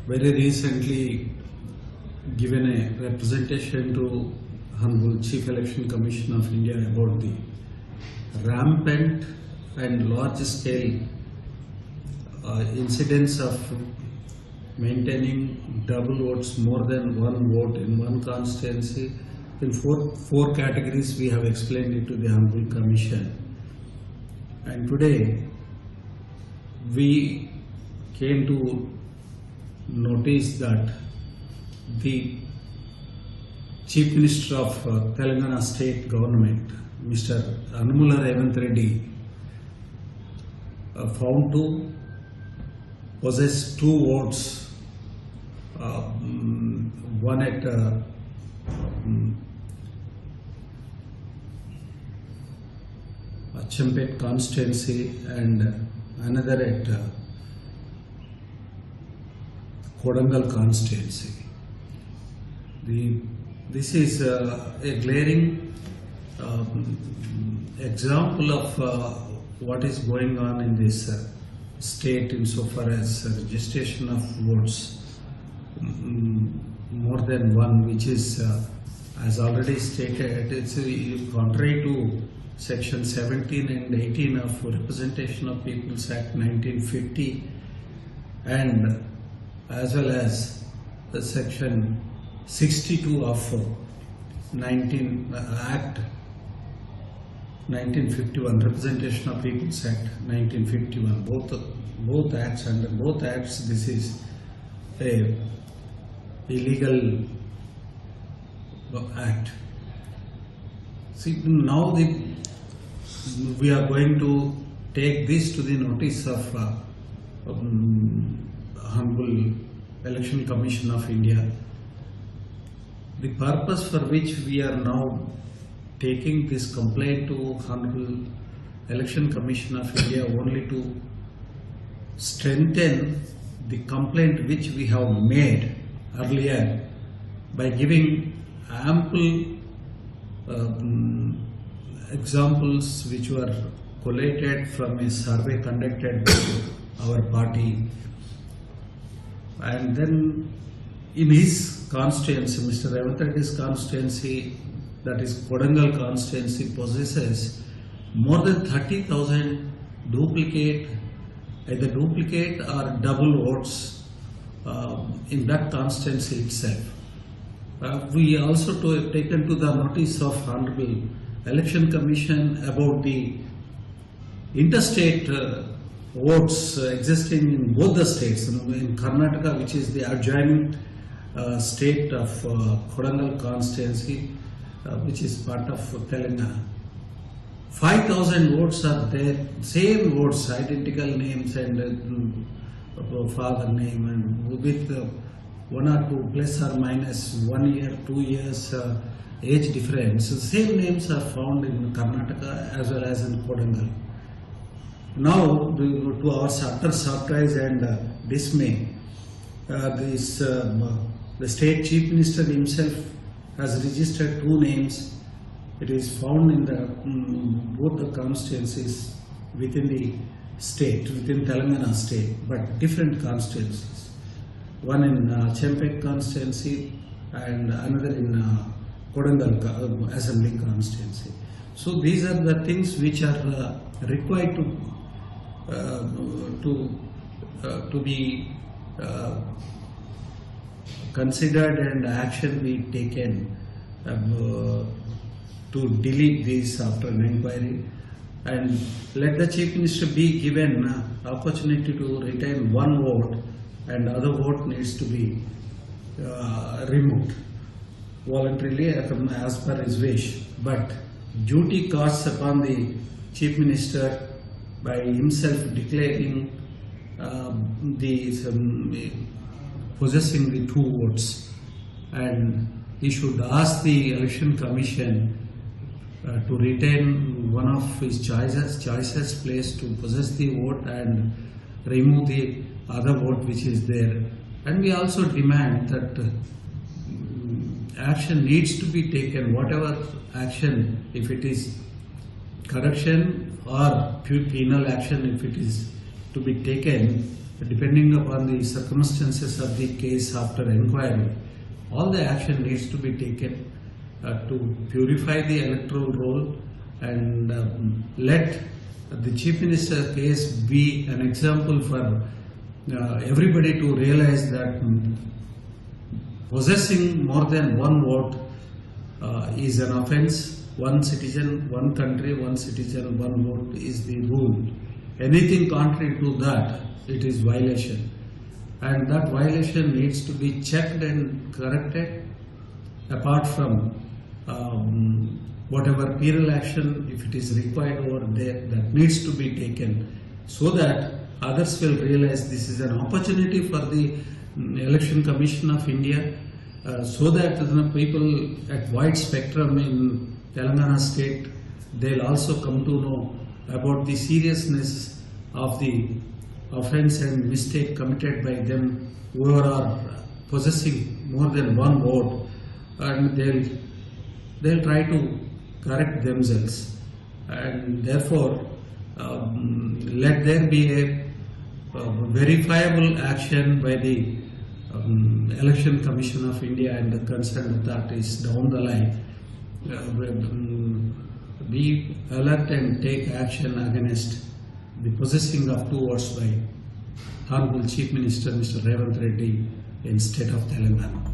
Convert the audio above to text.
Very recently given a representation to Honorable Chief Election Commission of India about the rampant and large-scale incidents of maintaining double votes, more than one vote in one constituency. In four categories we have explained it to the Honorable Commission. And today we came to notice that the Chief Minister of Telangana State Government, Mr. Yanomalu Revant Reddy, found to possess two votes, one at Champet constituency and another at Kodangal constituency. This is a glaring example of what is going on in this state insofar as registration of votes, more than one, which is as already stated, it's contrary to Section 17 and 18 of Representation of Peoples Act 1950 and as well as the Section 62 of Act 1951, Representation of Peoples Act 1951. Both acts, under both acts, this is a illegal act. See, now we are going to take this to the notice of Honorable Election Commission of India. The purpose for which we are now taking this complaint to Honorable Election Commission of India only to strengthen the complaint which we have made earlier by giving ample examples which were collated from a survey conducted by our party. And then in his constituency, Mr. Revant Reddy's constituency, that is Kodangal constituency, possesses more than 30,000 either duplicate or double votes in that constituency itself. We also taken to the notice of Honorable Election Commission about the interstate votes existing in both the states. In Karnataka, which is the adjoining state of Kodangal constituency, which is part of Telangana. 5,000 votes are there, same votes, identical names and father name, and with one or two plus or minus 1 year, 2 years age difference. Same names are found in Karnataka as well as in Kodangal. Now, to our utter surprise and dismay, the state chief minister himself has registered two names. It is found in both the constituencies within the state, within Telangana state, but different constituencies. One in Champet constituency and another in Kodangal assembly constituency. So these are the things which are required to be considered and action be taken to delete this after an inquiry, and let the Chief Minister be given opportunity to retain one vote and other vote needs to be removed voluntarily as per his wish. But duty casts upon the Chief Minister by himself declaring possessing the two votes, and he should ask the Election Commission to retain one of his choices placed to possess the vote and remove the other vote which is there. And we also demand that action needs to be taken, whatever action, if it is correction or penal action, if it is to be taken, depending upon the circumstances of the case after inquiry, all the action needs to be taken to purify the electoral roll and let the Chief Minister's case be an example for everybody to realize that possessing more than one vote is an offence. One citizen, one country, one citizen, one vote is the rule. Anything contrary to that, it is violation. And that violation needs to be checked and corrected, apart from whatever penal action, if it is required over there, that needs to be taken, so that others will realize this is an opportunity for the Election Commission of India, so that people at wide spectrum in Telangana state, they'll also come to know about the seriousness of the offence and mistake committed by them who are possessing more than one vote, and they'll try to correct themselves, and therefore let there be a verifiable action by the Election Commission of India and the concerned authorities down the line. Be alert and take action against the possessing of two votes by Honorable Chief Minister Mr. Revanth Reddy in state of Telangana.